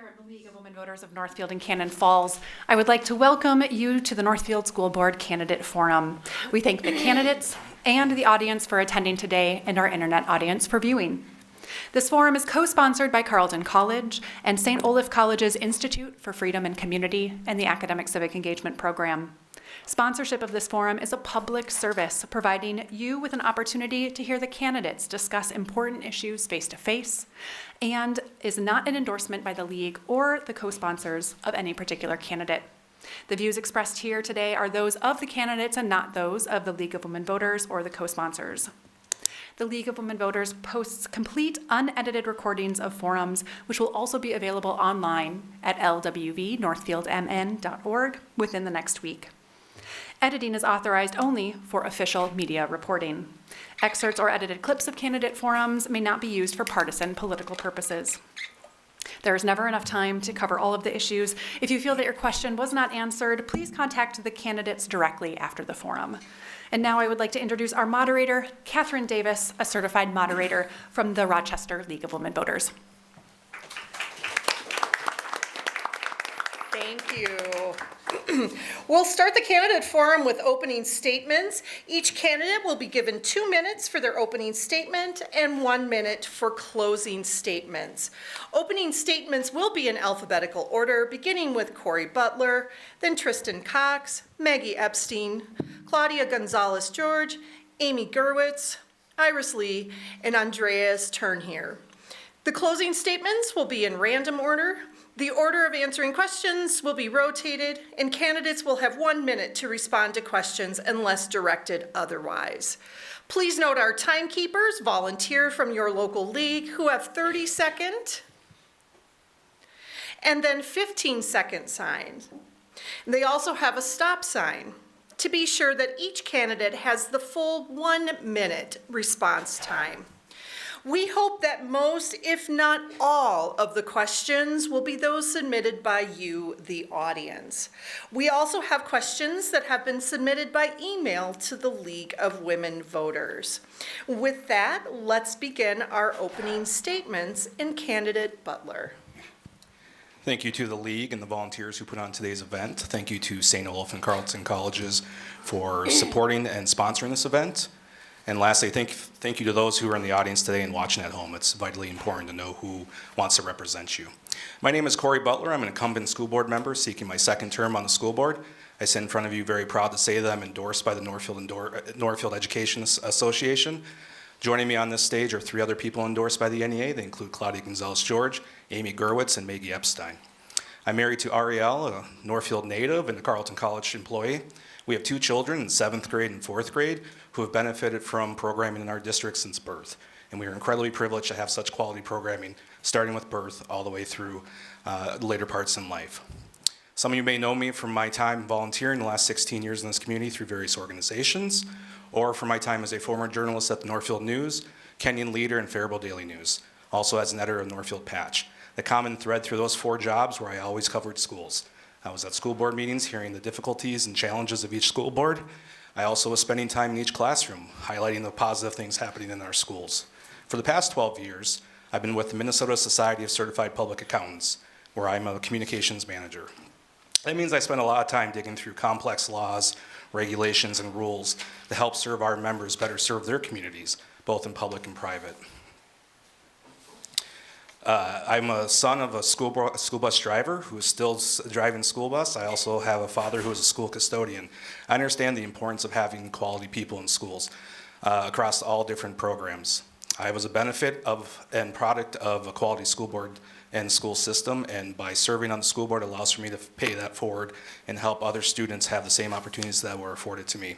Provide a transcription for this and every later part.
Chair of the League of Women Voters of Northfield and Cannon Falls, I would like to welcome you to the Northfield School Board Candidate Forum. We thank the candidates and the audience for attending today and our internet audience for viewing. This forum is co-sponsored by Carleton College and St. Olaf College's Institute for Freedom and Community and the Academic Civic Engagement Program. Sponsorship of this forum is a public service, providing you with an opportunity to hear the candidates discuss important issues face-to-face, and is not an endorsement by the League or the co-sponsors of any particular candidate. The views expressed here today are those of the candidates and not those of the League of Women Voters or the co-sponsors. The League of Women Voters posts complete unedited recordings of forums, which will also be available online at lwvnorthfieldmn.org within the next week. Editing is authorized only for official media reporting. Excerpts or edited clips of candidate forums may not be used for partisan political purposes. There is never enough time to cover all of the issues. If you feel that your question was not answered, please contact the candidates directly after the forum. And now I would like to introduce our moderator, Catherine Davis, a certified moderator from the Rochester League of Women Voters. Thank you. We'll start the candidate forum with opening statements. Each candidate will be given 2 minutes for their opening statement and 1 minute for closing statements. Opening statements will be in alphabetical order, beginning with Corey Butler, then Tristan Cox, Maggie Epstein, Claudia Gonzalez-George, Amy Gerwitz, Iris Lee, and Andreas Turnhere. The closing statements will be in random order. The order of answering questions will be rotated, and candidates will have 1 minute to respond to questions unless directed otherwise. Please note our timekeepers volunteer from your local league who have 30-second and then 15-second signs. They also have a stop sign to be sure that each candidate has the full 1 minute response time. We hope that most, if not all, of the questions will be those submitted by you, the audience. We also have questions that have been submitted by email to the League of Women Voters. With that, let's begin our opening statements. And Candidate Butler. Thank you to the League and the volunteers who put on today's event. Thank you to St. Olaf and Carleton Colleges for supporting and sponsoring this event. And lastly, thank you to those who are in the audience today and watching at home. It's vitally important to know who wants to represent you. My name is Corey Butler. I'm an incumbent school board member seeking my second term on the school board. I sit in front of you very proud to say that I'm endorsed by the Northfield Education Association. Joining me on this stage are 3 other people endorsed by the NEA. They include Claudia Gonzalez-George, Amy Gerwitz, and Maggie Epstein. I'm married to Ariel, a Northfield native and a Carleton College employee. We have 2 children in 7th grade and 4th grade who have benefited from programming in our district since birth. And we are incredibly privileged to have such quality programming, starting with birth all the way through later parts in life. Some of you may know me from my time volunteering the last 16 years in this community through various organizations, or from my time as a former journalist at the Northfield News, Kenyon Leader, and Faribault Daily News, also as an editor of Northfield Patch. The common thread through those 4 jobs were I always covered schools. I was at school board meetings hearing the difficulties and challenges of each school board. I also was spending time in each classroom, highlighting the positive things happening in our schools. For the past 12 years, I've been with the Minnesota Society of Certified Public Accountants, where I'm a communications manager. That means I spend a lot of time digging through complex laws, regulations, and rules to help serve our members better serve their communities, both in public and private. I'm a son of a school bus driver who is still driving school bus. I also have a father who is a school custodian. I understand the importance of having quality people in schools across all different programs. I was a benefit of and product of a quality school board and school system, and by serving on the school board allows for me to pay that forward and help other students have the same opportunities that were afforded to me.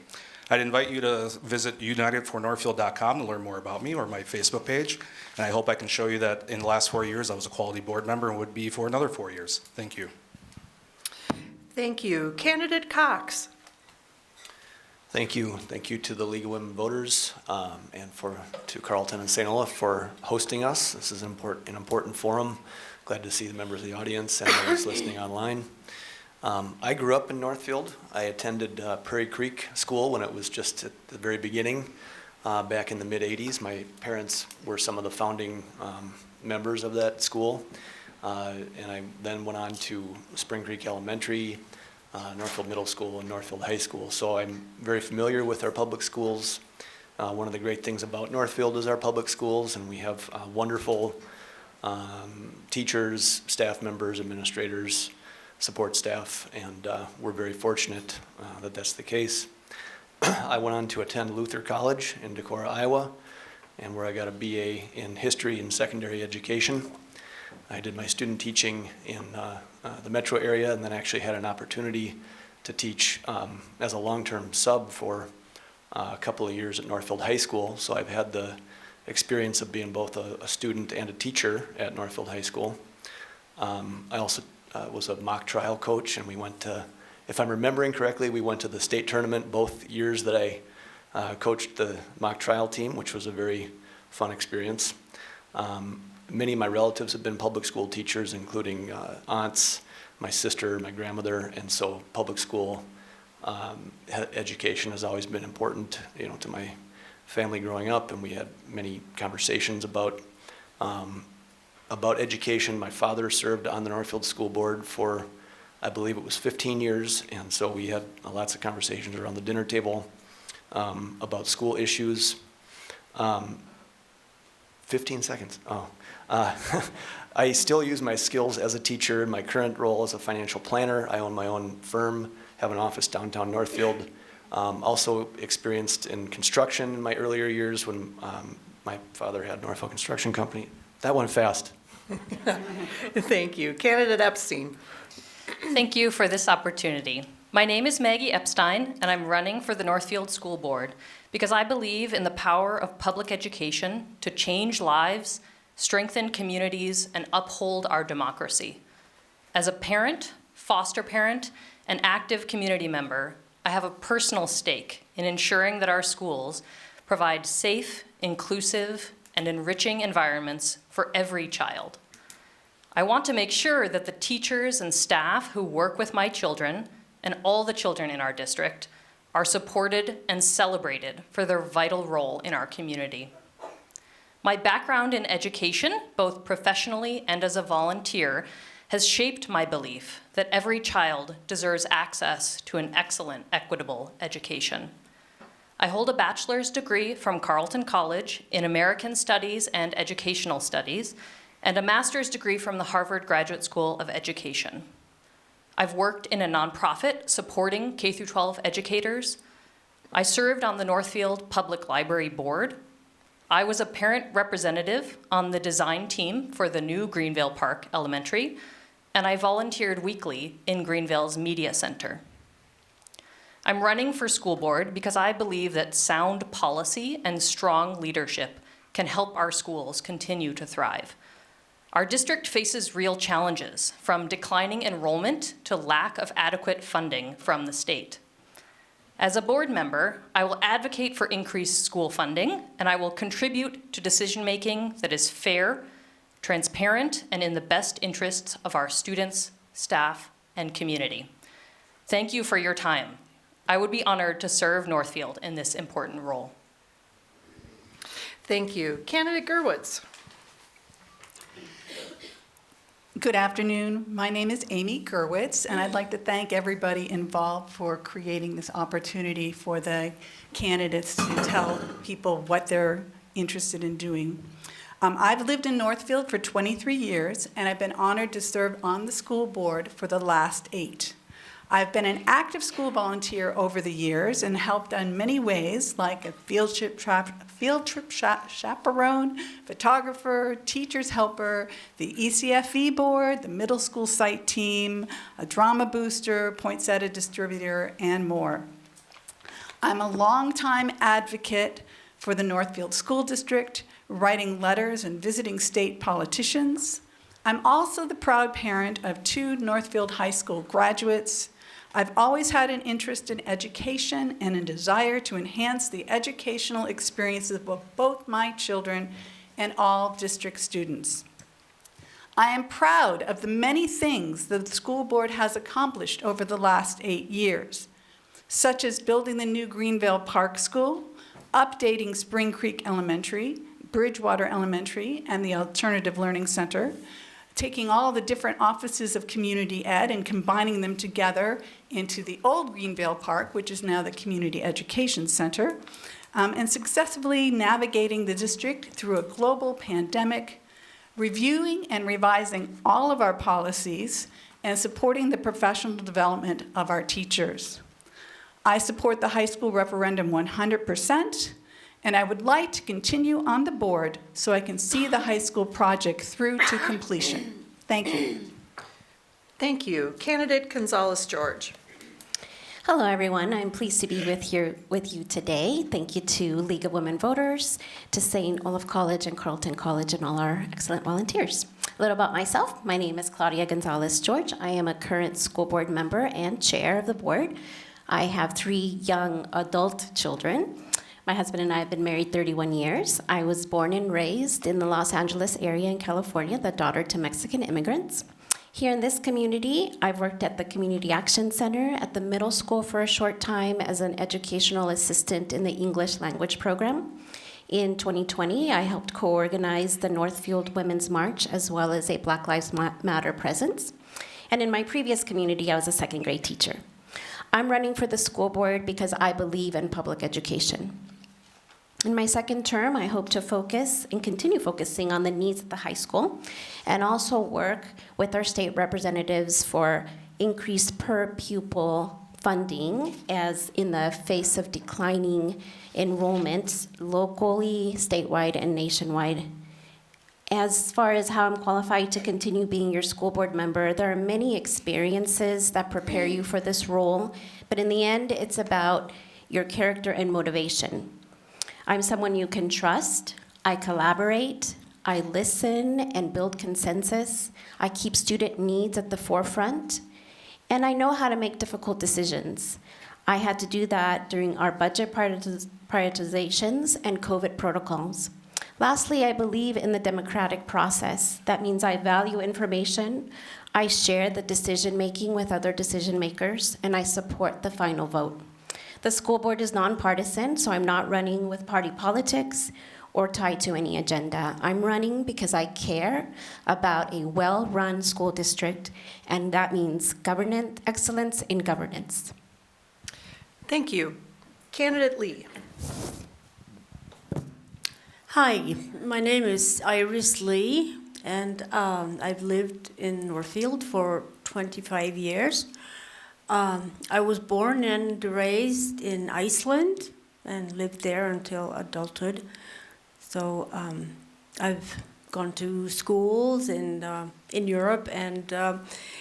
I'd invite you to visit unitedfornorthfield.com to learn more about me, or my Facebook page, and I hope I can show you that in the last 4 years I was a quality board member and would be for another 4 years. Thank you. Thank you. Candidate Cox. Thank you. Thank you to the League of Women Voters and to Carleton and St. Olaf for hosting us. This is an important forum. Glad to see the members of the audience and those listening online. I grew up in Northfield. I attended Prairie Creek School when it was just at the very beginning, back in the mid-'80s. My parents were some of the founding members of that school. And I then went on to Spring Creek Elementary, Northfield Middle School, and Northfield High School. So I'm very familiar with our public schools. One of the great things about Northfield is our public schools, and we have wonderful teachers, staff members, administrators, support staff, and we're very fortunate that that's the case. I went on to attend Luther College in Decorah, Iowa, and where I got a BA in history and secondary education. I did my student teaching in the metro area, and then actually had an opportunity to teach as a long-term sub for a couple of years at Northfield High School. So I've had the experience of being both a student and a teacher at Northfield High School. I also was a mock trial coach, and we went to, if I'm remembering correctly, we went to the state tournament both years that I coached the mock trial team, which was a very fun experience. Many of my relatives have been public school teachers, including aunts, my sister, my grandmother, and so public school education has always been important, to my family growing up, and we had many conversations about education. My father served on the Northfield School Board for, I believe it was 15 years, and so we had lots of conversations around the dinner table about school issues. 15 seconds, I still use my skills as a teacher in my current role as a financial planner. I own my own firm, have an office downtown Northfield. Also experienced in construction in my earlier years when my father had Northfield Construction Company. That went fast. Thank you. Candidate Epstein. Thank you for this opportunity. My name is Maggie Epstein, and I'm running for the Northfield School Board because I believe in the power of public education to change lives, strengthen communities, and uphold our democracy. As a parent, foster parent, and active community member, I have a personal stake in ensuring that our schools provide safe, inclusive, and enriching environments for every child. I want to make sure that the teachers and staff who work with my children and all the children in our district are supported and celebrated for their vital role in our community. My background in education, both professionally and as a volunteer, has shaped my belief that every child deserves access to an excellent, equitable education. I hold a bachelor's degree from Carleton College in American Studies and Educational Studies, and a master's degree from the Harvard Graduate School of Education. I've worked in a nonprofit supporting K-12 educators. I served on the Northfield Public Library Board. I was a parent representative on the design team for the new Greenvale Park Elementary, and I volunteered weekly in Greenvale's Media Center. I'm running for school board because I believe that sound policy and strong leadership can help our schools continue to thrive. Our district faces real challenges, from declining enrollment to lack of adequate funding from the state. As a board member, I will advocate for increased school funding, and I will contribute to decision-making that is fair, transparent, and in the best interests of our students, staff, and community. Thank you for your time. I would be honored to serve Northfield in this important role. Thank you. Candidate Gerwitz. Good afternoon. My name is Amy Gerwitz, and I'd like to thank everybody involved for creating this opportunity for the candidates to tell people what they're interested in doing. I've lived in Northfield for 23 years, and I've been honored to serve on the school board for the last 8. I've been an active school volunteer over the years and helped in many ways, like a field trip chaperone, photographer, teacher's helper, the ECFE board, the middle school site team, a drama booster, poinsettia distributor, and more. I'm a longtime advocate for the Northfield School District, writing letters and visiting state politicians. I'm also the proud parent of 2 Northfield High School graduates. I've always had an interest in education and a desire to enhance the educational experiences of both my children and all district students. I am proud of the many things that the school board has accomplished over the last 8 years, such as building the new Greenvale Park School, updating Spring Creek Elementary, Bridgewater Elementary, and the Alternative Learning Center, taking all the different offices of community ed and combining them together into the old Greenvale Park, which is now the Community Education Center, and successfully navigating the district through a global pandemic, reviewing and revising all of our policies, and supporting the professional development of our teachers. I support the high school referendum 100%, and I would like to continue on the board so I can see the high school project through to completion. Thank you. Thank you. Candidate Gonzalez-George. Hello, everyone. I'm pleased to be with you today. Thank you to League of Women Voters, to St. Olaf College and Carleton College, and all our excellent volunteers. A little about myself. My name is Claudia Gonzalez-George. I am a current school board member and chair of the board. I have 3 young adult children. My husband and I have been married 31 years. I was born and raised in the Los Angeles area in California, the daughter to Mexican immigrants. Here in this community, I've worked at the Community Action Center at the middle school for a short time as an educational assistant in the English language program. In 2020, I helped co-organize the Northfield Women's March as well as a Black Lives Matter presence. And in my previous community, I was a second grade teacher. I'm running for the school board because I believe in public education. In my second term, I hope to focus and continue focusing on the needs of the high school and also work with our state representatives for increased per pupil funding as in the face of declining enrollments locally, statewide, and nationwide. As far as how I'm qualified to continue being your school board member, there are many experiences that prepare you for this role, but in the end, it's about your character and motivation. I'm someone you can trust. I collaborate. I listen and build consensus. I keep student needs at the forefront. And I know how to make difficult decisions. I had to do that during our budget prioritizations and COVID protocols. Lastly, I believe in the democratic process. That means I value information. I share the decision-making with other decision makers, and I support the final vote. The school board is nonpartisan, so I'm not running with party politics or tied to any agenda. I'm running because I care about a well-run school district, and that means governance, excellence in governance. Thank you. Candidate Lee. Hi, my name is Iris Lee, and I've lived in Northfield for 25 years. I was born and raised in Iceland and lived there until adulthood. So I've gone to schools in Europe and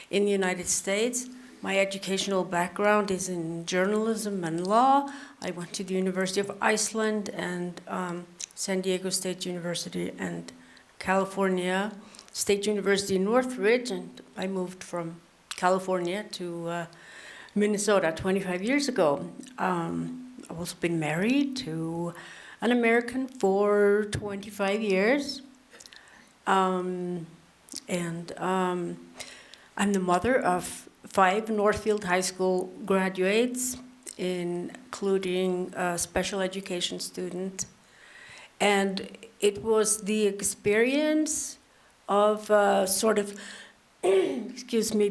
in the United States. My educational background is in journalism and law. I went to the University of Iceland and San Diego State University and California State University in Northridge, and I moved from California to Minnesota 25 years ago. I've also been married to an American for 25 years. I'm the mother of 5 Northfield High School graduates, including a special education student. And it was the experience of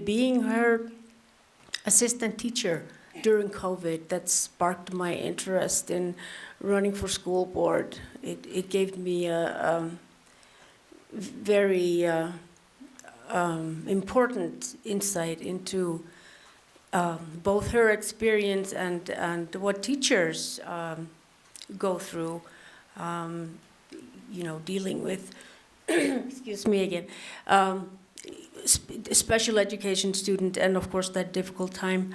being her assistant teacher during COVID that sparked my interest in running for school board. It gave me a very important insight into both her experience and what teachers go through, dealing with, special education student, and of course that difficult time.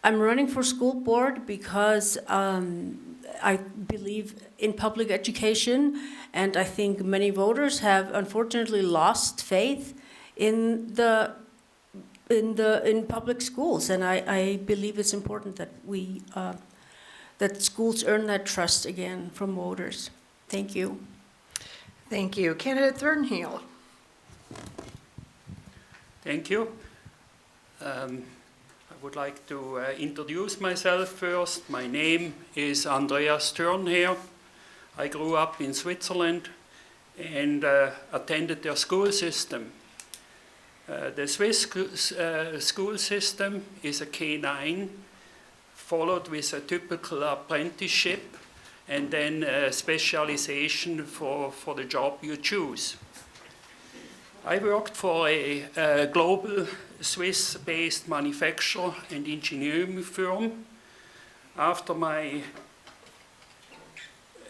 I'm running for school board because I believe in public education, and I think many voters have unfortunately lost faith in public schools, and I believe it's important that that schools earn that trust again from voters. Thank you. Thank you. Candidate Thornhill. Thank you. I would like to introduce myself first. My name is Andreas Thurnherr. I grew up in Switzerland and attended their school system. The Swiss school system is a K9, followed with a typical apprenticeship, and then specialization for the job you choose. I worked for a global Swiss-based manufacturer and engineering firm. After my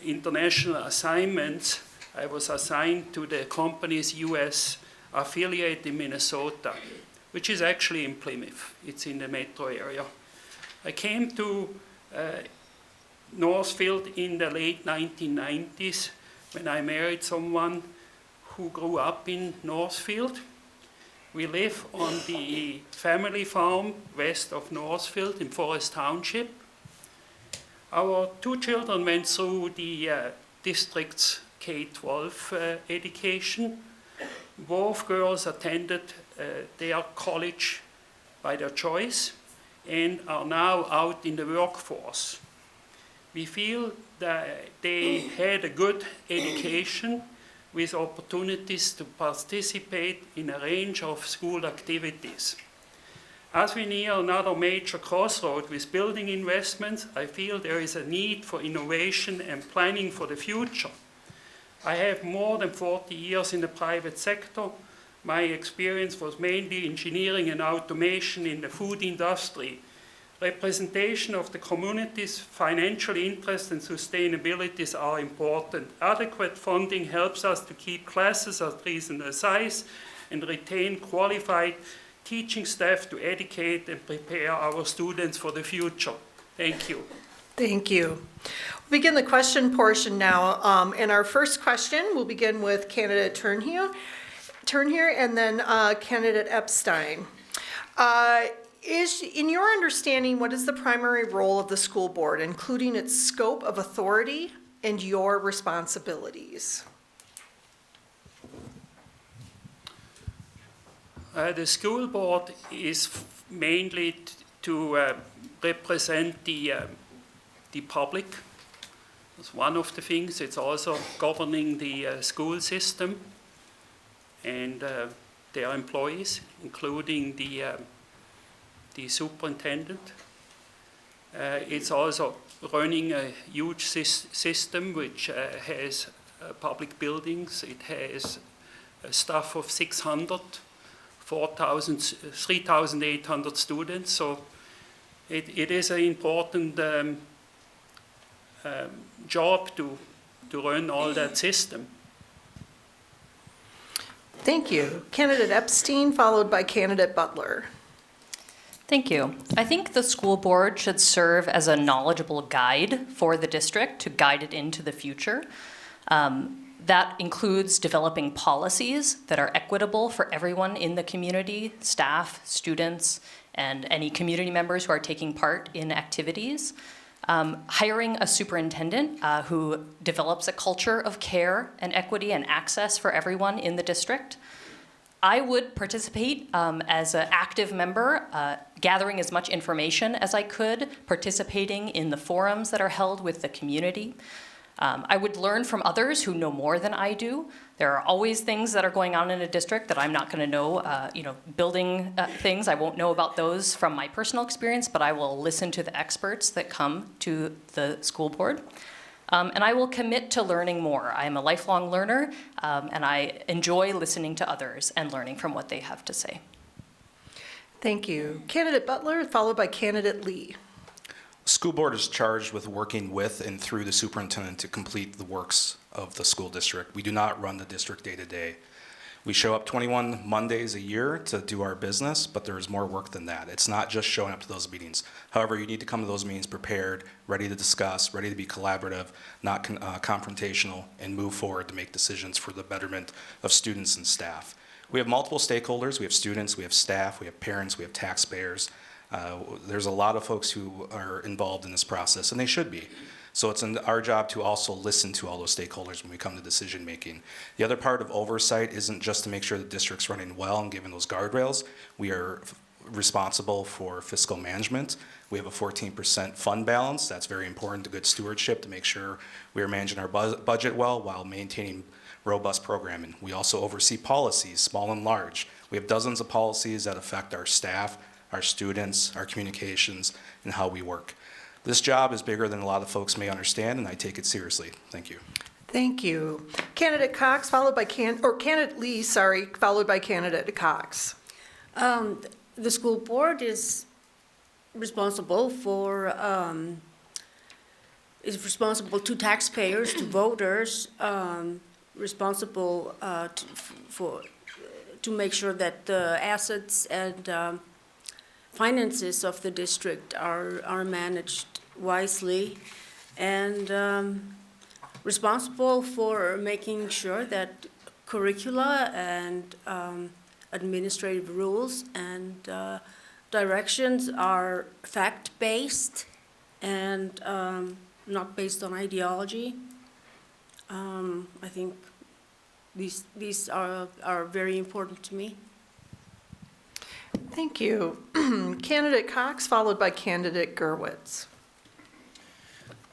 international assignments, I was assigned to the company's US affiliate in Minnesota, which is actually in Plymouth. It's in the metro area. I came to Northfield in the late 1990s when I married someone who grew up in Northfield. We live on the family farm west of Northfield in Forest Township. Our 2 children went through the district's K-12 education. Both girls attended their college by their choice and are now out in the workforce. We feel that they had a good education with opportunities to participate in a range of school activities. As we near another major crossroad with building investments, I feel there is a need for innovation and planning for the future. I have more than 40 years in the private sector. My experience was mainly engineering and automation in the food industry. Representation of the community's financial interest and sustainability are important. Adequate funding helps us to keep classes at reasonable size and retain qualified teaching staff to educate and prepare our students for the future. Thank you. Thank you. We'll begin the question portion now. And our first question, we'll begin with candidate Turnhier and then candidate Epstein. In your understanding, what is the primary role of the school board, including its scope of authority and your responsibilities? The school board is mainly to represent the public. That's one of the things. It's also governing the school system and their employees, including the superintendent. It's also running a huge system which has public buildings. It has a staff of 600, 3,800 students. So it is an important job to run all that system. Thank you. Candidate Epstein, followed by candidate Butler. Thank you. I think the school board should serve as a knowledgeable guide for the district to guide it into the future. That includes developing policies that are equitable for everyone in the community, staff, students, and any community members who are taking part in activities. Hiring a superintendent who develops a culture of care and equity and access for everyone in the district. I would participate as an active member, gathering as much information as I could, participating in the forums that are held with the community. I would learn from others who know more than I do. There are always things that are going on in a district that I'm not going to know. Building things, I won't know about those from my personal experience, but I will listen to the experts that come to the school board. And I will commit to learning more. I am a lifelong learner, and I enjoy listening to others and learning from what they have to say. Thank you. Candidate Butler, followed by candidate Lee. School board is charged with working with and through the superintendent to complete the works of the school district. We do not run the district day to day. We show up 21 Mondays a year to do our business, but there is more work than that. It's not just showing up to those meetings. However, you need to come to those meetings prepared, ready to discuss, ready to be collaborative, not confrontational, and move forward to make decisions for the betterment of students and staff. We have multiple stakeholders. We have students, we have staff, we have parents, we have taxpayers. There's a lot of folks who are involved in this process, and they should be. So it's our job to also listen to all those stakeholders when we come to decision making. The other part of oversight isn't just to make sure the district's running well and given those guardrails. We are responsible for fiscal management. We have a 14% fund balance. That's very important to good stewardship to make sure we are managing our budget well while maintaining robust programming. We also oversee policies, small and large. We have dozens of policies that affect our staff, our students, our communications, and how we work. This job is bigger than a lot of folks may understand, and I take it seriously. Thank you. Thank you. Candidate Cox, followed by Candidate Lee, sorry, followed by Candidate Cox. The school board is responsible to taxpayers, to voters, responsible to make sure that the assets and finances of the district are managed wisely, and responsible for making sure that curricula and administrative rules and directions are fact-based and not based on ideology. I think these are very important to me. Thank you. Candidate Cox, followed by Candidate Gerwitz.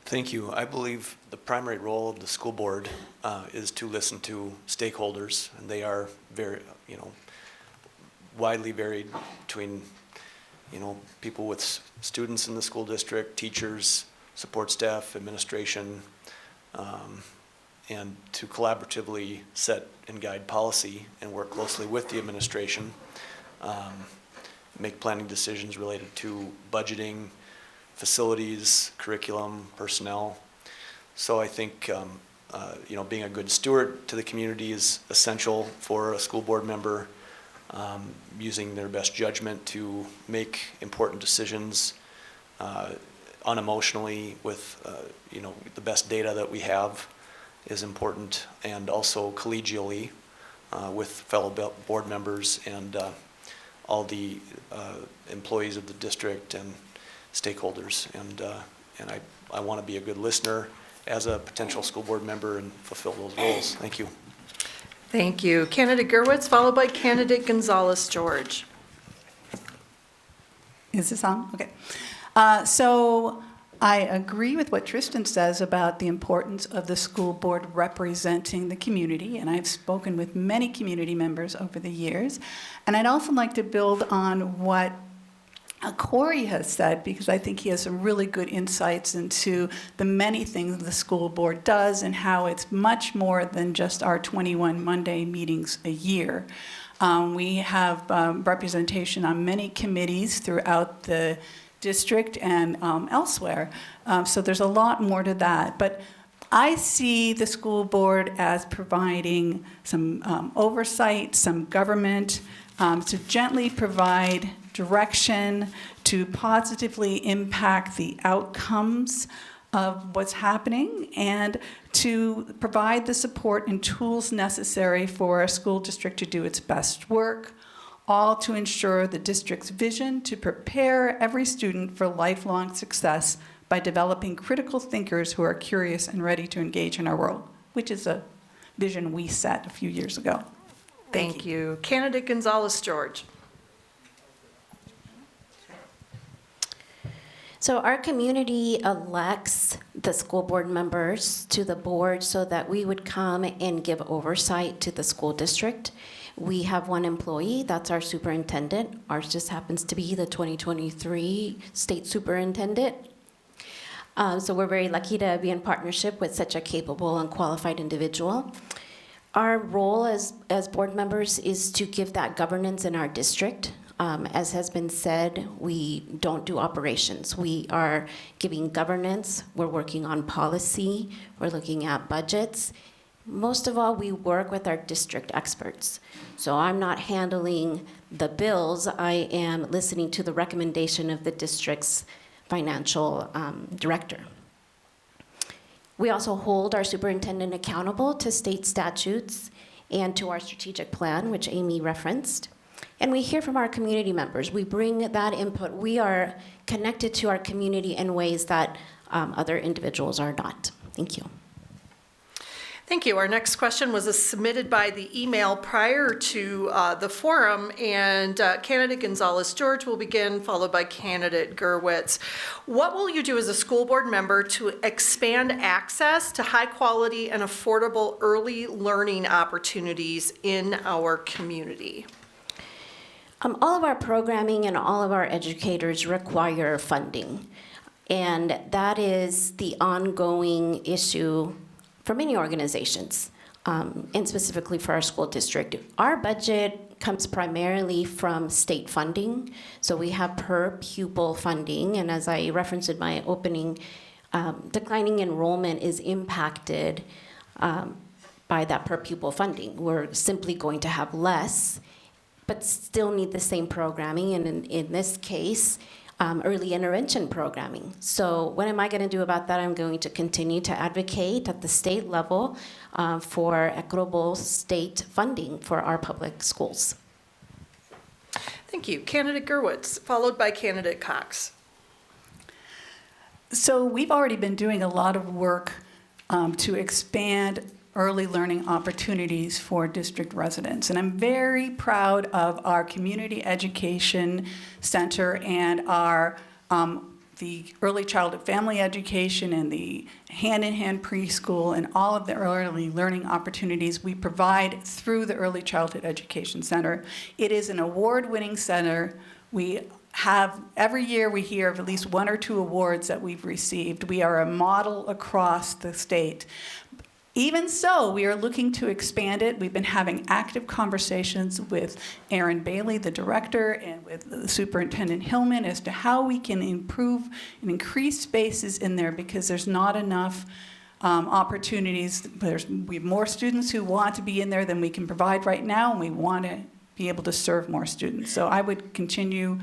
Thank you. I believe the primary role of the school board is to listen to stakeholders, and they are very, widely varied between, people with students in the school district, teachers, support staff, administration, and to collaboratively set and guide policy and work closely with the administration, make planning decisions related to budgeting, facilities, curriculum, personnel. So I think, being a good steward to the community is essential for a school board member, using their best judgment to make important decisions unemotionally with, the best data that we have is important, and also collegially with fellow board members and all the employees of the district and stakeholders, and I want to be a good listener as a potential school board member and fulfill those roles. Thank you. Thank you. Candidate Gerwitz, followed by Candidate Gonzalez-George. Is this on? Okay. So I agree with what Tristan says about the importance of the school board representing the community, and I've spoken with many community members over the years. And I'd also like to build on what Corey has said, because I think he has some really good insights into the many things the school board does and how it's much more than just our 21 Monday meetings a year. We have representation on many committees throughout the district and elsewhere, so there's a lot more to that. But I see the school board as providing some oversight, some government, to gently provide direction, to positively impact the outcomes of what's happening, and to provide the support and tools necessary for a school district to do its best work, all to ensure the district's vision to prepare every student for lifelong success by developing critical thinkers who are curious and ready to engage in our world, which is a vision we set a few years ago. Thank you. Candidate Gonzalez-George. So our community elects the school board members to the board so that we would come and give oversight to the school district. We have one employee, that's our superintendent. Ours just happens to be the 2023 state superintendent. So we're very lucky to be in partnership with such a capable and qualified individual. Our role as board members is to give that governance in our district. As has been said, we don't do operations. We are giving governance, we're working on policy, we're looking at budgets. Most of all, we work with our district experts. So I'm not handling the bills, I am listening to the recommendation of the district's financial director. We also hold our superintendent accountable to state statutes and to our strategic plan, which Amy referenced. And we hear from our community members. We bring that input. We are connected to our community in ways that other individuals are not. Thank you. Thank you. Our next question was submitted by the email prior to the forum, and candidate Gonzalez-George will begin, followed by candidate Gerwitz. What will you do as a school board member to expand access to high quality and affordable early learning opportunities in our community? All of our programming and all of our educators require funding. And that is the ongoing issue for many organizations, and specifically for our school district. Our budget comes primarily from state funding. So we have per pupil funding, and as I referenced in my opening, declining enrollment is impacted by that per pupil funding. We're simply going to have less, but still need the same programming, and in this case, early intervention programming. So what am I going to do about that? I'm going to continue to advocate at the state level for equitable state funding for our public schools. Thank you. Candidate Gerwitz, followed by Candidate Cox. So we've already been doing a lot of work to expand early learning opportunities for district residents. And I'm very proud of our community education center and our the early childhood family education and the hand-in-hand preschool and all of the early learning opportunities we provide through the early childhood education center. It is an award-winning center. We have, every year we hear of at least 1 or 2 awards that we've received. We are a model across the state. Even so, we are looking to expand it. We've been having active conversations with Erin Bailey, the director, and with the Superintendent Hillman as to how we can improve and increase spaces in there, because there's not enough opportunities. We have more students who want to be in there than we can provide right now, and we want to be able to serve more students. So I would continue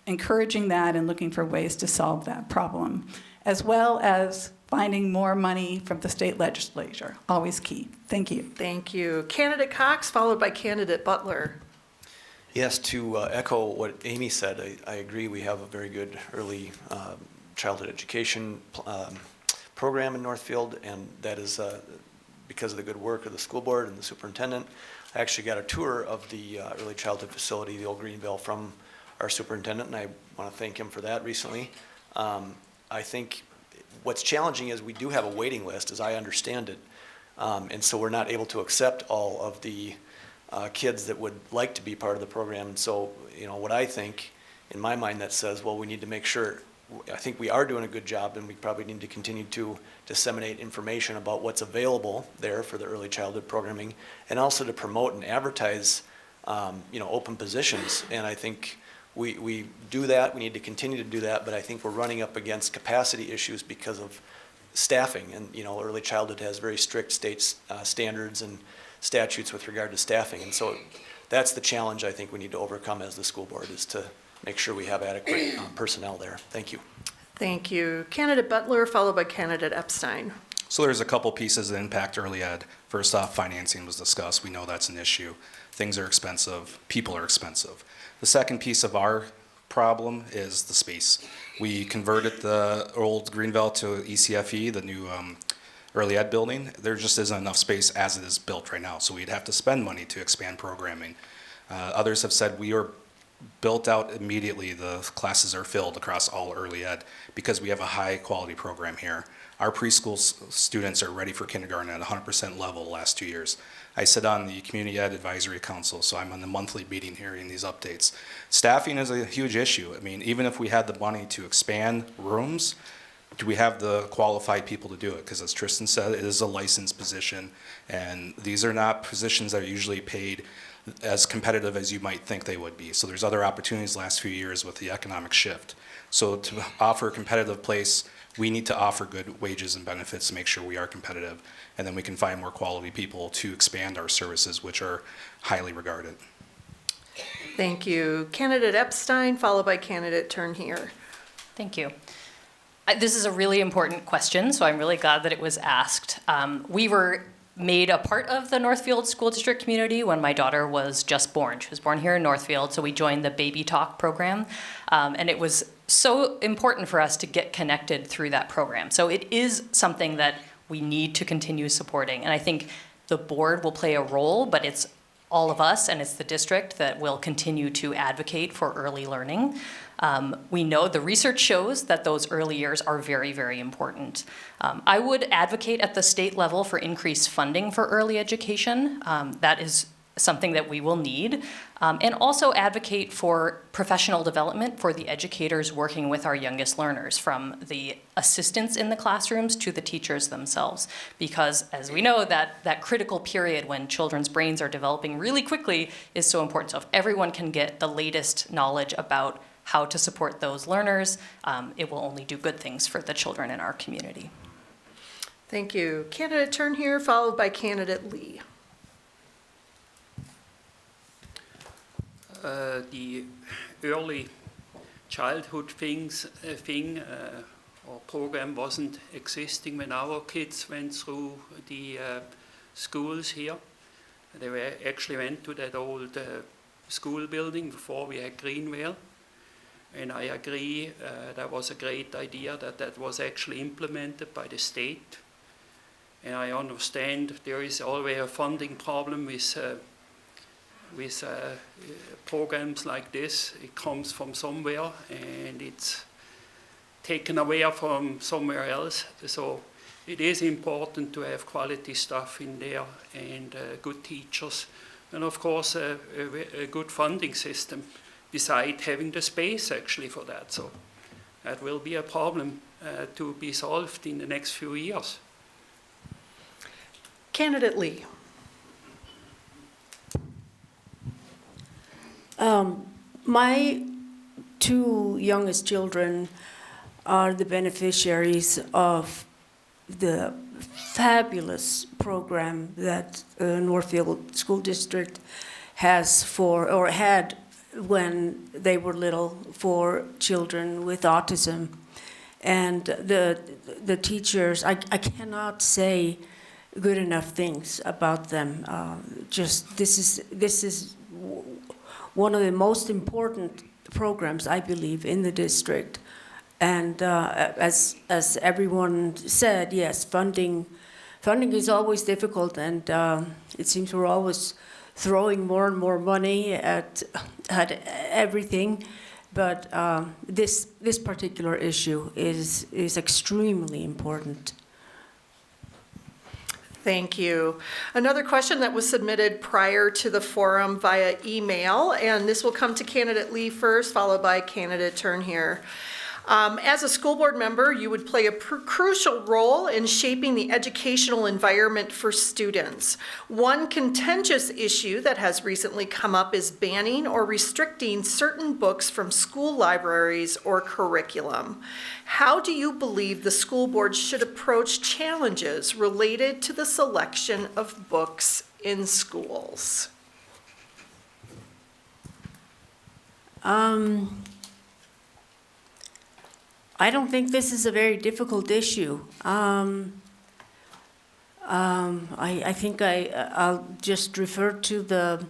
encouraging that and looking for ways to solve that problem, as well as finding more money from the state legislature. Always key. Thank you. Thank you. Candidate Cox, followed by Candidate Butler. Yes, to echo what Amy said, I agree. We have a very good early childhood education program in Northfield, and that is because of the good work of the school board and the superintendent. I actually got a tour of the early childhood facility, the old Greenville, from our superintendent, and I want to thank him for that recently. I think what's challenging is we do have a waiting list, as I understand it, and so we're not able to accept all of the kids that would like to be part of the program. And so, you know, what I think, in my mind, that says, well, we need to make sure, I think we are doing a good job, and we probably need to continue to disseminate information about what's available there for the early childhood programming, and also to promote and advertise, you know, open positions. And I think we do that, we need to continue to do that, but I think we're running up against capacity issues because of staffing. And, you know, early childhood has very strict state standards and statutes with regard to staffing. And so that's the challenge I think we need to overcome as the school board, is to make sure we have adequate personnel there. Thank you. Thank you. Candidate Butler, followed by Candidate Epstein. So there's a couple pieces that impact early ed. First off, financing was discussed. We know that's an issue. Things are expensive. People are expensive. The second piece of our problem is the space. We converted the old Greenville to ECFE, the new early ed building. There just isn't enough space as it is built right now, so we'd have to spend money to expand programming. Others have said we are built out immediately. The classes are filled across all early ed because we have a high quality program here. Our preschool students are ready for kindergarten at 100% level the last 2 years. I sit on the Community Ed Advisory Council, so I'm on the monthly meeting hearing these updates. Staffing is a huge issue. I mean, even if we had the money to expand rooms, do we have the qualified people to do it? Because as Tristan said, it is a licensed position, and these are not positions that are usually paid as competitive as you might think they would be. So there's other opportunities the last few years with the economic shift. So to offer a competitive place, we need to offer good wages and benefits to make sure we are competitive, and then we can find more quality people to expand our services, which are highly regarded. Thank you. Candidate Epstein, followed by Candidate Turnhere. Thank you. This is a really important question, so I'm really glad that it was asked. We were made a part of the Northfield School District community when my daughter was just born. She was born here in Northfield, so we joined the Baby Talk program, and it was so important for us to get connected through that program. So it is something that we need to continue supporting, and I think the board will play a role, but it's all of us and it's the district that will continue to advocate for early learning. We know the research shows that those early years are very, very important. I would advocate at the state level for increased funding for early education. That is something that we will need, and also advocate for professional development for the educators working with our youngest learners, from the assistants in the classrooms to the teachers themselves. Because as we know, that critical period when children's brains are developing really quickly is so important. So if everyone can get the latest knowledge about how to support those learners, it will only do good things for the children in our community. Thank you. Candidate Turn here, followed by Candidate Lee. The early childhood or program wasn't existing when our kids went through the schools here. They actually went to that old school building before we had Greenvale. And I agree that was a great idea that was actually implemented by the state. And I understand there is always a funding problem with programs like this. It comes from somewhere and it's taken away from somewhere else. So it is important to have quality stuff in there and good teachers. And of course a good funding system beside having the space actually for that. So that will be a problem to be solved in the next few years. Candidate Lee. My two youngest children are the beneficiaries of the fabulous program that Northfield School District has had when they were little for children with autism. And the teachers, I cannot say good enough things about them. This is one of the most important programs, I believe, in the district. And as everyone said, yes, funding is always difficult, and it seems we're always throwing more and more money at everything. But this particular issue is extremely important. Thank you. Another question that was submitted prior to the forum via email, and this will come to Candidate Lee first, followed by Candidate Turn here. As a school board member, you would play a crucial role in shaping the educational environment for students. One contentious issue that has recently come up is banning or restricting certain books from school libraries or curriculum. How do you believe the school board should approach challenges related to the selection of books in schools? I don't think this is a very difficult issue. I think I'll just refer to the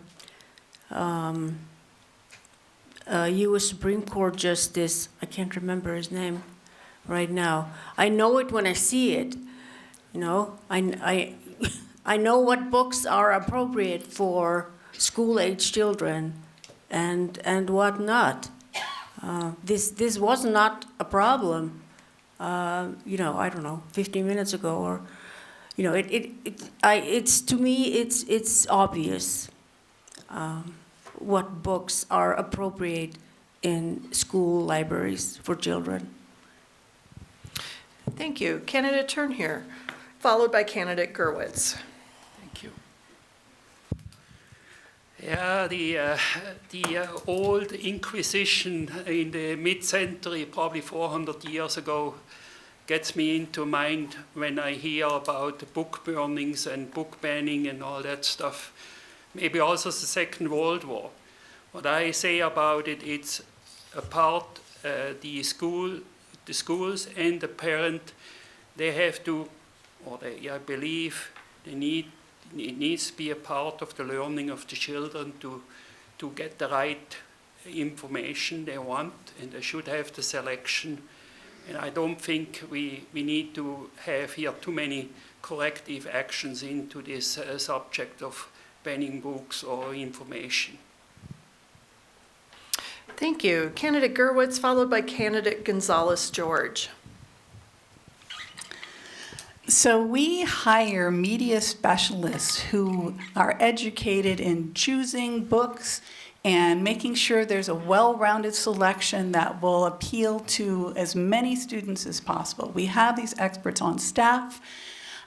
U.S. Supreme Court Justice. I can't remember his name right now. I know it when I see it. You know, I know what books are appropriate for school-age children and what not. This was not a problem, I don't know, 15 minutes ago, or, it's to me, it's obvious what books are appropriate in school libraries for children. Thank you. Candidate Turn here, followed by Candidate Gerwitz. Thank you. Yeah, the old Inquisition in the mid-century, probably 400 years ago, gets me into mind when I hear about book burnings and book banning and all that stuff. Maybe also the Second World War. What I say about it, it's a part, the schools and the parent, they have to, I believe, it needs to be a part of the learning of the children to get the right information they want, and they should have the selection. And I don't think we need to have here too many corrective actions into this subject of banning books or information. Thank you. Candidate Gerwitz, followed by Candidate Gonzalez-George. So we hire media specialists who are educated in choosing books and making sure there's a well-rounded selection that will appeal to as many students as possible. We have these experts on staff.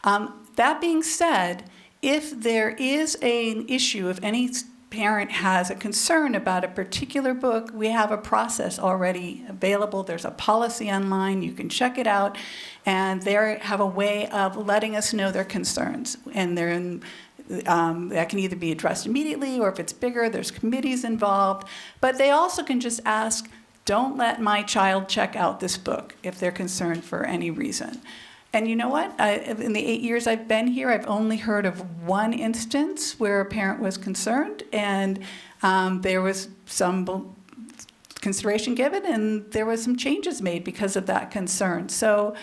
That being said, if there is an issue, if any parent has a concern about a particular book, we have a process already available. There's a policy online, you can check it out, and they have a way of letting us know their concerns. And that can either be addressed immediately, or if it's bigger, there's committees involved. But they also can just ask, don't let my child check out this book if they're concerned for any reason. And you know what? In the 8 years I've been here, I've only heard of one instance where a parent was concerned, and there was some consideration given, and there was some changes made because of that concern. So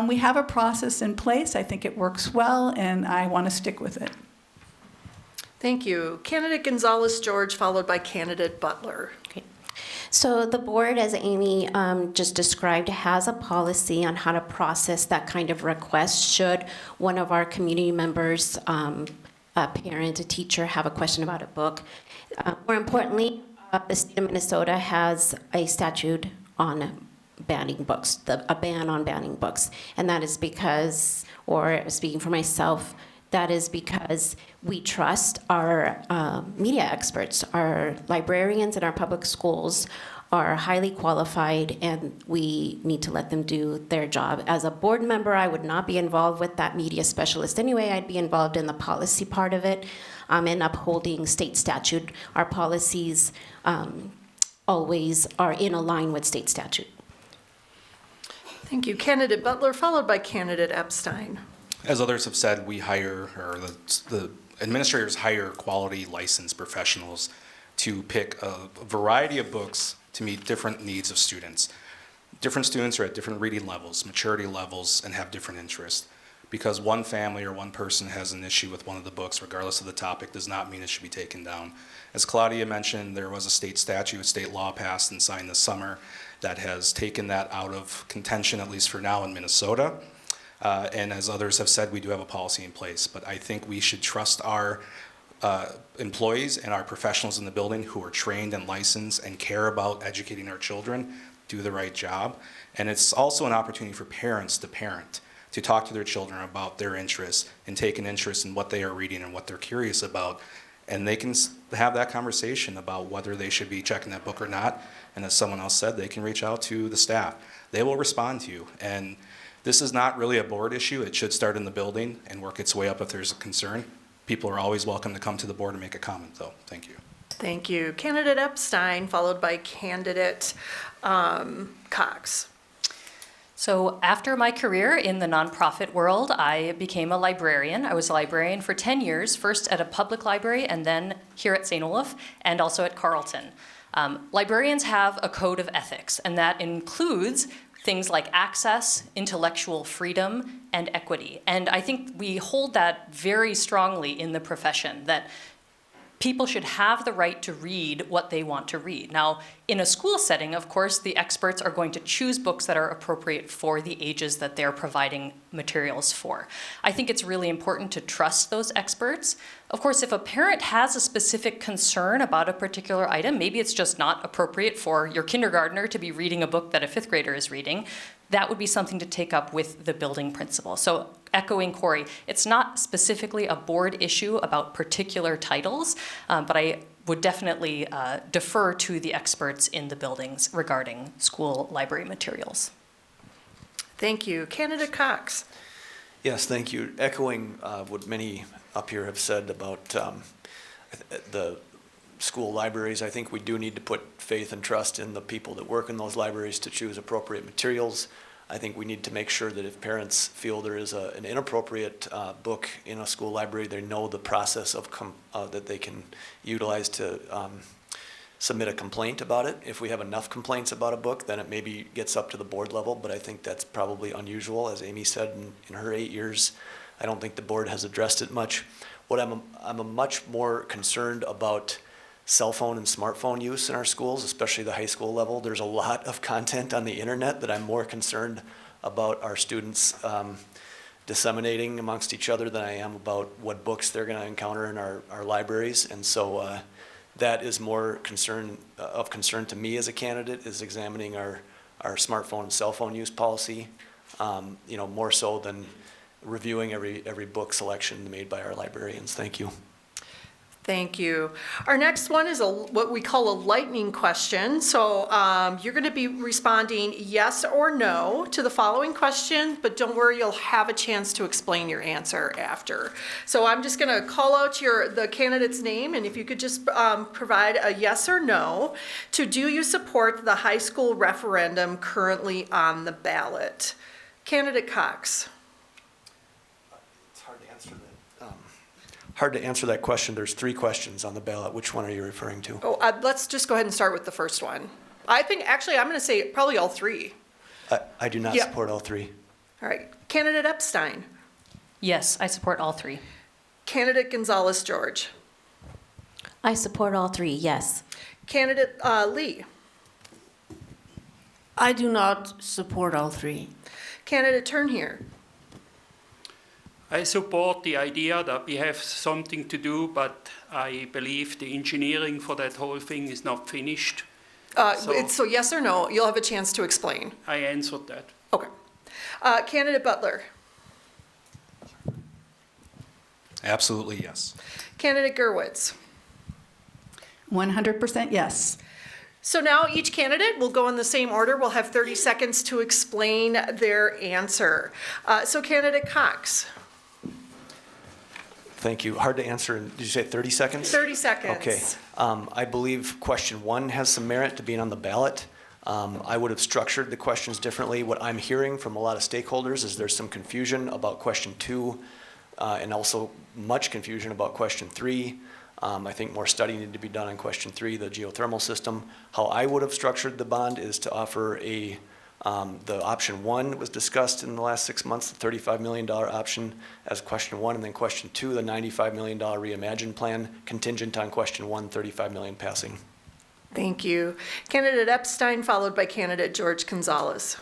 we have a process in place. I think it works well, and I want to stick with it. Thank you. Candidate Gonzalez-George, followed by candidate Butler. Okay. So the board, as Amy just described, has a policy on how to process that kind of request should one of our community members, a parent, a teacher, have a question about a book. More importantly, the state of Minnesota has a statute on banning books, a ban on banning books. And that is because, or speaking for myself, that is because we trust our media experts. Our librarians in our public schools are highly qualified, and we need to let them do their job. As a board member, I would not be involved with that media specialist anyway. I'd be involved in the policy part of it and upholding state statute. Our policies always are in line with state statute. Thank you. Candidate Butler, followed by candidate Epstein. As others have said, we hire, or the administrators hire quality licensed professionals to pick a variety of books to meet different needs of students. Different students are at different reading levels, maturity levels, and have different interests. Because one family or one person has an issue with one of the books, regardless of the topic, does not mean it should be taken down. As Claudia mentioned, there was a state statute, state law passed and signed this summer that has taken that out of contention, at least for now, in Minnesota. And as others have said, we do have a policy in place, but I think we should trust our employees and our professionals in the building who are trained and licensed and care about educating our children, do the right job. And it's also an opportunity for parents to parent, to talk to their children about their interests and take an interest in what they are reading and what they're curious about. And they can have that conversation about whether they should be checking that book or not. And as someone else said, they can reach out to the staff. They will respond to you. And this is not really a board issue. It should start in the building and work its way up if there's a concern. People are always welcome to come to the board and make a comment, though. Thank you. Thank you. Candidate Epstein, followed by candidate Cox. So after my career in the nonprofit world, I became a librarian. I was a librarian for 10 years, first at a public library and then here at St. Olaf and also at Carleton. Librarians have a code of ethics, and that includes things like access, intellectual freedom, and equity. And I think we hold that very strongly in the profession, that people should have the right to read what they want to read. Now, in a school setting, of course, the experts are going to choose books that are appropriate for the ages that they're providing materials for. I think it's really important to trust those experts. Of course, if a parent has a specific concern about a particular item, maybe it's just not appropriate for your kindergartner to be reading a book that a fifth grader is reading, that would be something to take up with the building principal. So echoing Corey, it's not specifically a board issue about particular titles, but I would definitely defer to the experts in the buildings regarding school library materials. Thank you. Candidate Cox. Yes, thank you. Echoing what many up here have said about the school libraries, I think we do need to put faith and trust in the people that work in those libraries to choose appropriate materials. I think we need to make sure that if parents feel there is an inappropriate book in a school library, they know the process of that they can utilize to submit a complaint about it. If we have enough complaints about a book, then it maybe gets up to the board level, but I think that's probably unusual. As Amy said, in her 8 years, I don't think the board has addressed it much. What I'm a much more concerned about cell phone and smartphone use in our schools, especially the high school level. There's a lot of content on the internet that I'm more concerned about our students disseminating amongst each other than I am about what books they're going to encounter in our libraries. And so that is more of concern to me as a candidate, is examining our smartphone and cell phone use policy, more so than reviewing every book selection made by our librarians. Thank you. Thank you. Our next one is what we call a lightning question. So you're going to be responding yes or no to the following question, but don't worry, you'll have a chance to explain your answer after. So I'm just going to call out the candidate's name, and if you could just provide a yes or no to do you support the high school referendum currently on the ballot. Candidate Cox. Hard to answer that question. There's 3 questions on the ballot. Which one are you referring to? Let's just go ahead and start with the first one. I think, actually, I'm going to say probably all 3. I do not support all 3. All right. Candidate Epstein. Yes, I support all 3. Candidate Gonzalez-George. I support all 3, yes. Candidate Lee. I do not support all 3. Candidate Turnhere. I support the idea that we have something to do, but I believe the engineering for that whole thing is not finished. So yes or no, you'll have a chance to explain. I answered that. Okay. Candidate Butler. Absolutely, yes. Candidate Gerwitz. 100% yes. So now each candidate will go in the same order. We'll have 30 seconds to explain their answer. So Candidate Cox. Thank you. Hard to answer. Did you say 30 seconds? 30 seconds. Okay. I believe question 1 has some merit to being on the ballot. I would have structured the questions differently. What I'm hearing from a lot of stakeholders is there's some confusion about question 2 and also much confusion about question 3. I think more study needed to be done on question 3, the geothermal system. How I would have structured the bond is to offer the option 1 was discussed in the last 6 months, the $35 million option as question 1, and then question 2, the $95 million Reimagine plan, contingent on question 1, $35 million passing. Thank you. Candidate Epstein, followed by Candidate George Gonzalez.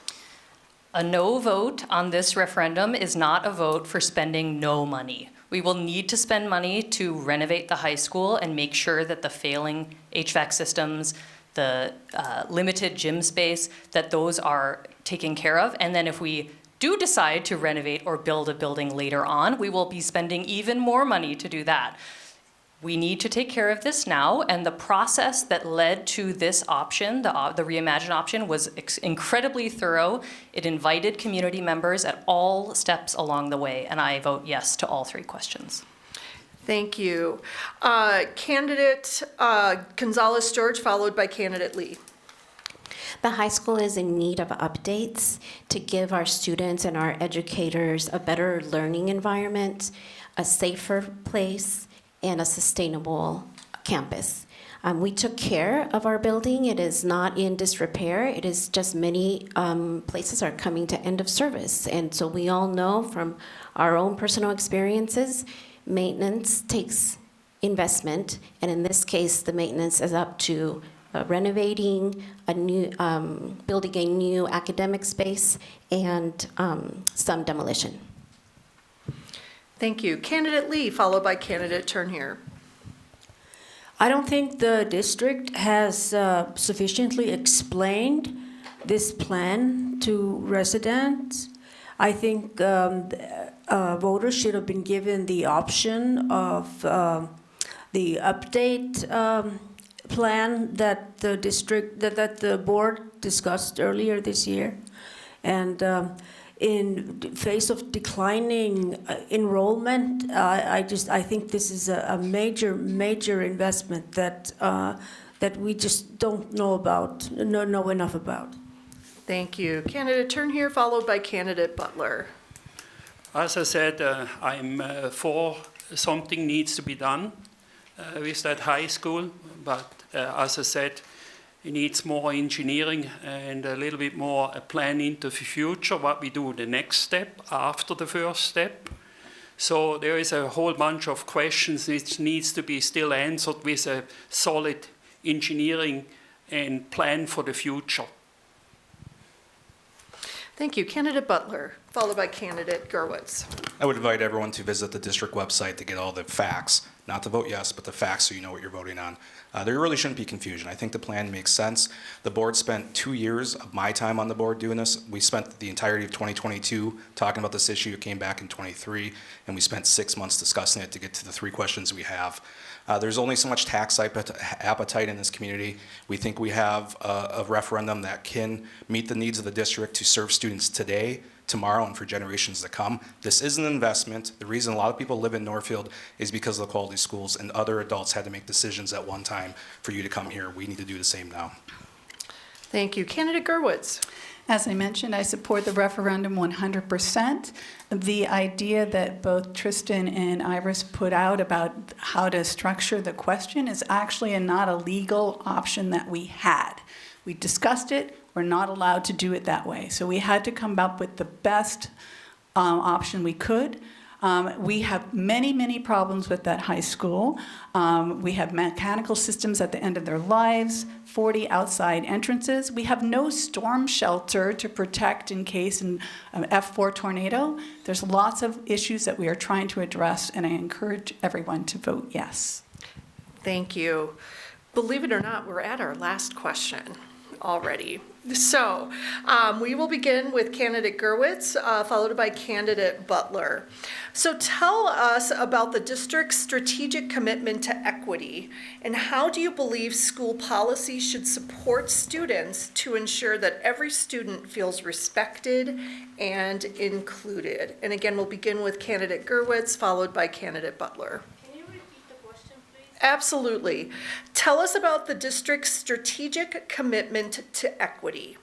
A no vote on this referendum is not a vote for spending no money. We will need to spend money to renovate the high school and make sure that the failing HVAC systems, the limited gym space, that those are taken care of. And then if we do decide to renovate or build a building later on, we will be spending even more money to do that. We need to take care of this now, and the process that led to this option, the Reimagine option, was incredibly thorough. It invited community members at all steps along the way, and I vote yes to all 3 questions. Thank you. Candidate Gonzalez-George, followed by Candidate Lee. The high school is in need of updates to give our students and our educators a better learning environment, a safer place, and a sustainable campus. We took care of our building. It is not in disrepair. It is just many places are coming to end of service. And so we all know from our own personal experiences, maintenance takes investment. And in this case, the maintenance is up to renovating a new, building a new academic space, and some demolition. Thank you. Candidate Lee, followed by Candidate Turnhere. I don't think the district has sufficiently explained this plan to residents. I think voters should have been given the option of the update plan that the district, that the board discussed earlier this year. And in the face of declining enrollment, I think this is a major investment that we just don't know enough about. Thank you. Candidate Turnhere, followed by Candidate Butler. As I said, I'm for something needs to be done with that high school, but as I said, it needs more engineering and a little bit more a plan into the future, what we do the next step after the first step. So there is a whole bunch of questions which needs to be still answered with a solid engineering and plan for the future. Thank you. Candidate Butler, followed by candidate Gurwitz. I would invite everyone to visit the district website to get all the facts, not to vote yes, but the facts so you know what you're voting on. There really shouldn't be confusion. I think the plan makes sense. The board spent 2 years of my time on the board doing this. We spent the entirety of 2022 talking about this issue. It came back in 23, and we spent 6 months discussing it to get to the 3 questions we have. There's only so much tax appetite in this community. We think we have a referendum that can meet the needs of the district to serve students today, tomorrow, and for generations to come. This is an investment. The reason a lot of people live in Northfield is because of the quality schools, and other adults had to make decisions at one time for you to come here. We need to do the same now. Thank you. Candidate Gurwitz. As I mentioned, I support the referendum 100%. The idea that both Tristan and Iris put out about how to structure the question is actually not a legal option that we had. We discussed it. We're not allowed to do it that way. So we had to come up with the best option we could. We have many, many problems with that high school. We have mechanical systems at the end of their lives, 40 outside entrances. We have no storm shelter to protect in case an F4 tornado. There's lots of issues that we are trying to address, and I encourage everyone to vote yes. Thank you. Believe it or not, we're at our last question already. So we will begin with candidate Gurwitz, followed by candidate Butler. So tell us about the district's strategic commitment to equity, and how do you believe school policy should support students to ensure that every student feels respected and included? And again, we'll begin with candidate Gurwitz, followed by candidate Butler. Absolutely. Tell us about the district's strategic commitment to equity.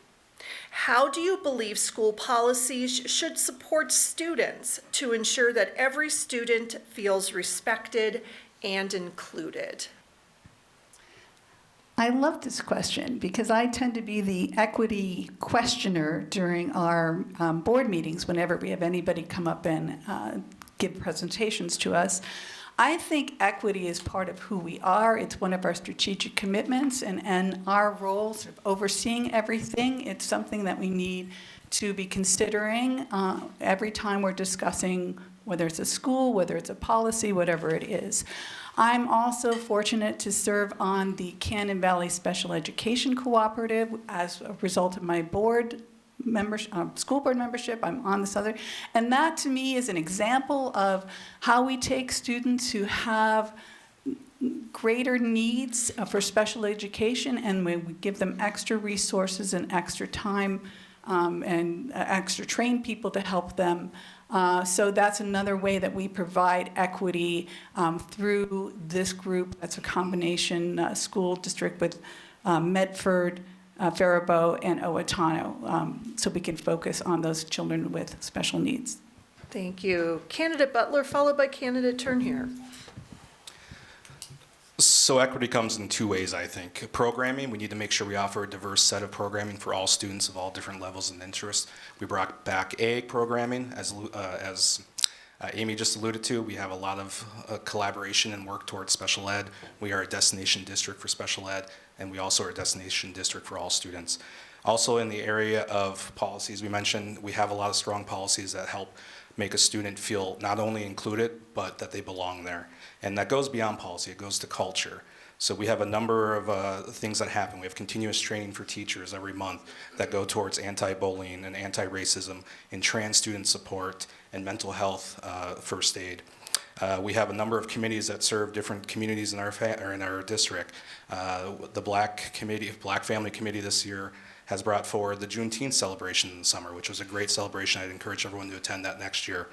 How do you believe school policies should support students to ensure that every student feels respected and included? I love this question because I tend to be the equity questioner during our board meetings whenever we have anybody come up and give presentations to us. I think equity is part of who we are. It's one of our strategic commitments, and our role, sort of overseeing everything, it's something that we need to be considering every time we're discussing whether it's a school, whether it's a policy, whatever it is. I'm also fortunate to serve on the Cannon Valley Special Education Cooperative as a result of my board school board membership. I'm on this other, and that to me is an example of how we take students who have greater needs for special education, and we give them extra resources and extra time and extra trained people to help them. So that's another way that we provide equity through this group. That's a combination school district with Medford, Faribault, and Owatonna, so we can focus on those children with special needs. Thank you. Candidate Butler, followed by candidate Turnhere. So equity comes in 2 ways, I think. Programming, we need to make sure we offer a diverse set of programming for all students of all different levels and interests. We brought back AIG programming, as Amy just alluded to. We have a lot of collaboration and work towards special ed. We are a destination district for special ed, and we also are a destination district for all students. Also in the area of policies, we mentioned we have a lot of strong policies that help make a student feel not only included, but that they belong there. And that goes beyond policy, it goes to culture. So we have a number of things that happen. We have continuous training for teachers every month that go towards anti-bullying and anti-racism and trans student support and mental health first aid. We have a number of committees that serve different communities in our district. The Black Family Committee this year has brought forward the Juneteenth celebration in the summer, which was a great celebration. I'd encourage everyone to attend that next year.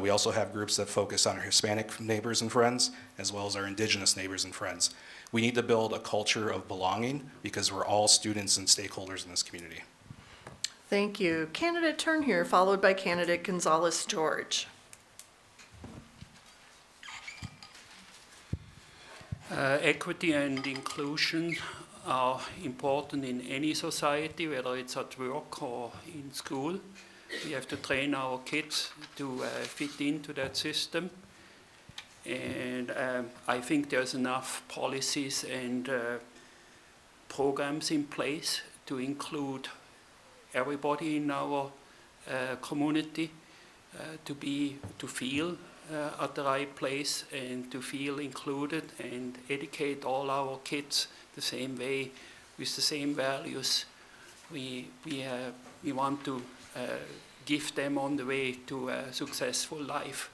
We also have groups that focus on our Hispanic neighbors and friends, as well as our Indigenous neighbors and friends. We need to build a culture of belonging because we're all students and stakeholders in this community. Thank you. Candidate Turnhere, followed by candidate Gonzalez-George. Equity and inclusion are important in any society, whether it's at work or in school. We have to train our kids to fit into that system. And I think there's enough policies and programs in place to include everybody in our community to feel at the right place and to feel included and educate all our kids the same way with the same values. We want to give them on the way to a successful life.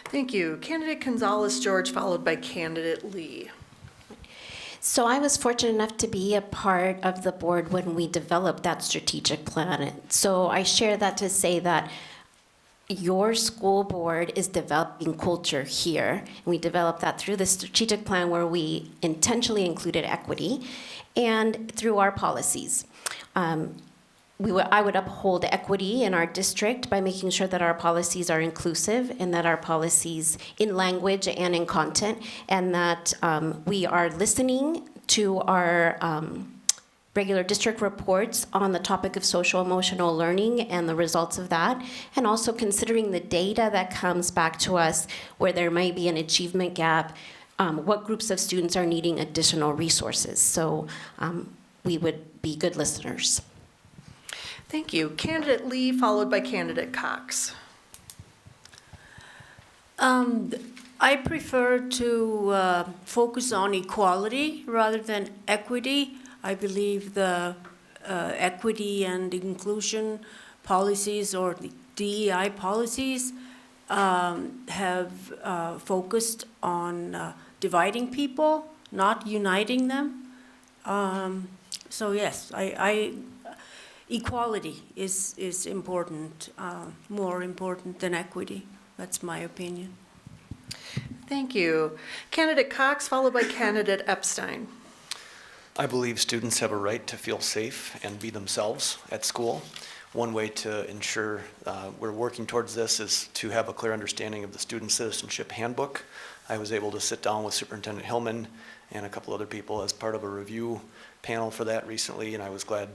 Thank you. Candidate Gonzalez-George, followed by Candidate Lee. So I was fortunate enough to be a part of the board when we developed that strategic plan. So I share that to say that your school board is developing culture here. We developed that through the strategic plan where we intentionally included equity and through our policies. I would uphold equity in our district by making sure that our policies are inclusive and that our policies in language and in content, and that we are listening to our regular district reports on the topic of social emotional learning and the results of that, and also considering the data that comes back to us where there might be an achievement gap, what groups of students are needing additional resources. So we would be good listeners. Thank you. Candidate Lee, followed by Candidate Cox. I prefer to focus on equality rather than equity. I believe the equity and inclusion policies or the DEI policies have focused on dividing people, not uniting them. So yes, equality is important, more important than equity. That's my opinion. Thank you. Candidate Cox, followed by Candidate Epstein. I believe students have a right to feel safe and be themselves at school. One way to ensure we're working towards this is to have a clear understanding of the Student Citizenship Handbook. I was able to sit down with Superintendent Hillman and a couple other people as part of a review panel for that recently, and I was glad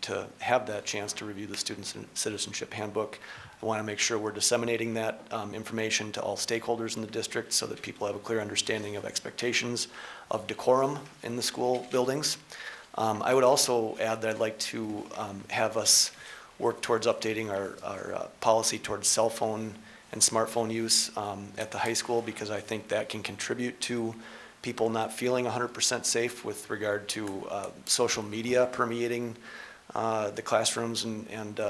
to have that chance to review the Student Citizenship Handbook. I want to make sure we're disseminating that information to all stakeholders in the district so that people have a clear understanding of expectations of decorum in the school buildings. I would also add that I'd like to have us work towards updating our policy towards cell phone and smartphone use at the high school, because I think that can contribute to people not feeling 100% safe with regard to social media permeating the classrooms and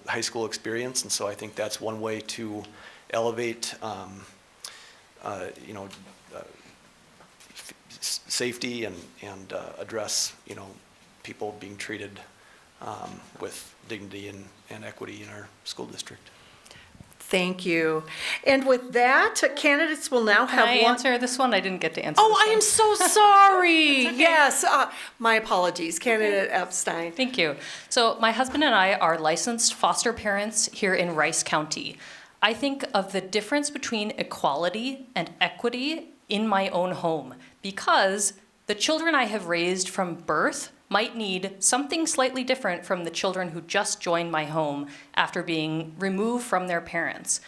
high school experience. And so I think that's one way to elevate safety and address people being treated with dignity and equity in our school district. Thank you. And with that, candidates will now have Can I one. answer this one? I didn't get to answer Oh, this I one. am so sorry. Yes, my apologies, Candidate Epstein. Thank you. So my husband and I are licensed foster parents here in Rice County. I think of the difference between equality and equity in my own home, because the children I have raised from birth might need something slightly different from the children who just joined my home after being removed from their parents.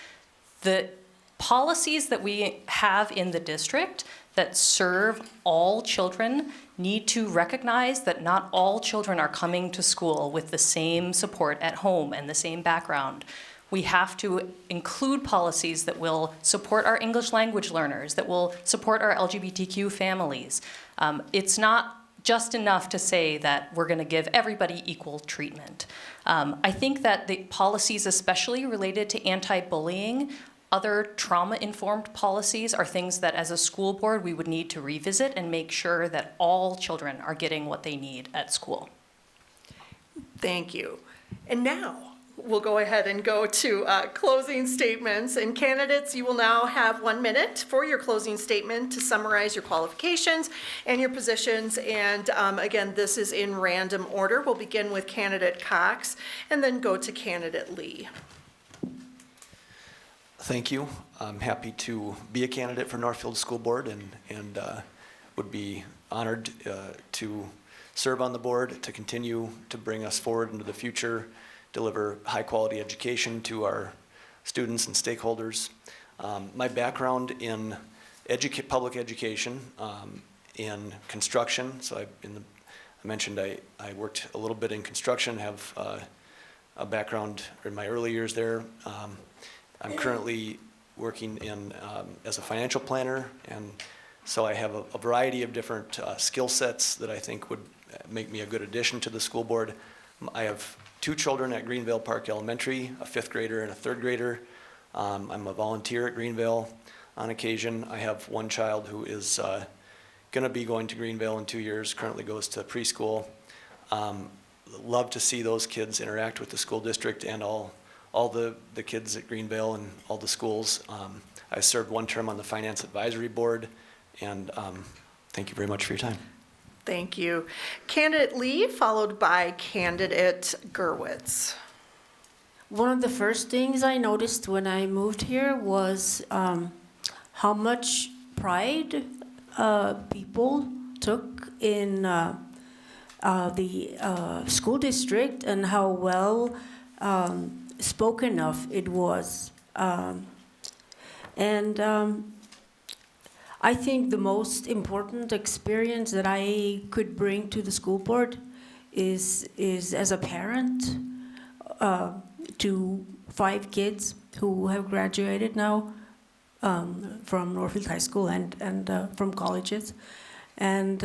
The policies that we have in the district that serve all children need to recognize that not all children are coming to school with the same support at home and the same background. We have to include policies that will support our English language learners, that will support our LGBTQ families. It's not just enough to say that we're going to give everybody equal treatment. I think that the policies, especially related to anti-bullying, other trauma-informed policies, are things that as a school board we would need to revisit and make sure that all children are getting what they need at school. Thank you. And now we'll go ahead and go to closing statements. And candidates, you will now have 1 minute for your closing statement to summarize your qualifications and your positions. And again, this is in random order. We'll begin with Candidate Cox and then go to Candidate Lee. Thank you. I'm happy to be a candidate for Northfield School Board and would be honored to serve on the board, to continue to bring us forward into the future, deliver high quality education to our students and stakeholders. My background in public education, in construction, so I mentioned I worked a little bit in construction, have a background in my early years there. I'm currently working as a financial planner, and so I have a variety of different skill sets that I think would make me a good addition to the school board. I have 2 children at Greenville Park Elementary, a 5th grader and a 3rd grader. I'm a volunteer at Greenville on occasion. I have 1 child who is going to be going to Greenville in 2 years, currently goes to preschool. Love to see those kids interact with the school district and all the kids at Greenville and all the schools. I served 1 term on the Finance Advisory Board, and thank you very much for your time. Thank you. Candidate Lee, followed by Candidate Gerwitz. One of the first things I noticed when I moved here was how much pride people took in the school district and how well spoken of it was. I think the most important experience that I could bring to the school board is as a parent to 5 kids who have graduated now from Northfield High School and from colleges, and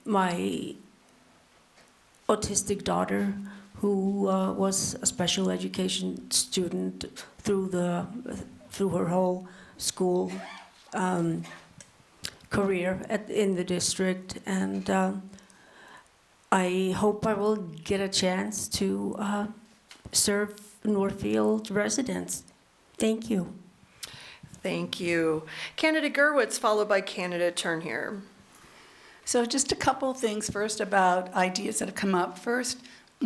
my autistic daughter who was a special education student through her whole school career in the district, and I hope I will get a chance to serve Northfield residents. Thank you. Thank you. Candidate Gerwitz, followed by Candidate Turnhere. So just a couple things first about ideas that have come up. First,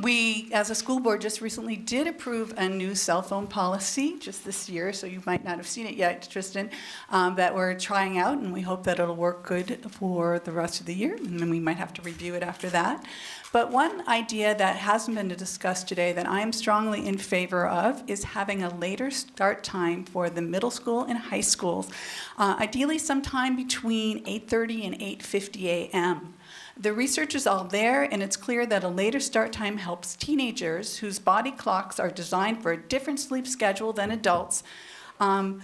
we, as a school board, just recently did approve a new cell phone policy just this year, so you might not have seen it yet, Tristan, that we're trying out, and we hope that it'll work good for the rest of the year, and then we might have to review it after that. But one idea that hasn't been discussed today that I am strongly in favor of is having a later start time for the middle school and high schools, ideally sometime between 8:30 and 8:50 a.m. The research is all there, and it's clear that a later start time helps teenagers whose body clocks are designed for a different sleep schedule than adults, and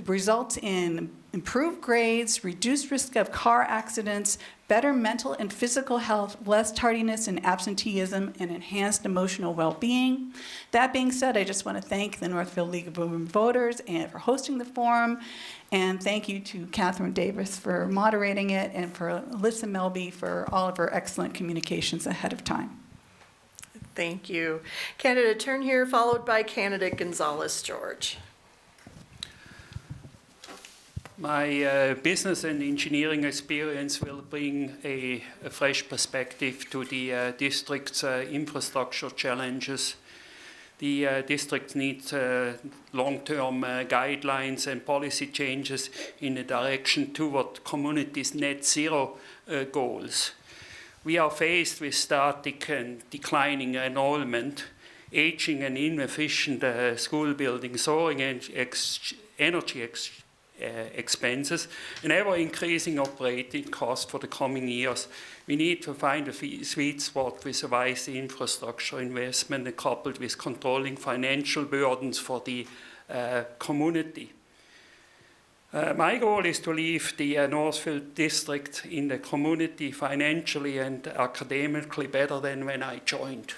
results in improved grades, reduced risk of car accidents, better mental and physical health, less tardiness and absenteeism, and enhanced emotional well-being. That being said, I just want to thank the Northfield League of Women Voters and for hosting the forum, and thank you to Catherine Davis for moderating it, and for Alyssa Melby for all of her excellent communications ahead of time. Thank you. Candidate Turnhere, followed by Candidate Gonzalez-George. My business and engineering experience will bring a fresh perspective to the district's infrastructure challenges. The district needs long-term guidelines and policy changes in the direction toward communities' net zero goals. We are faced with static and declining enrollment, aging and inefficient school buildings, soaring energy expenses, and ever-increasing operating costs for the coming years. We need to find a sweet spot with a wise infrastructure investment coupled with controlling financial burdens for the community. My goal is to leave the Northfield district in the community financially and academically better than when I joined.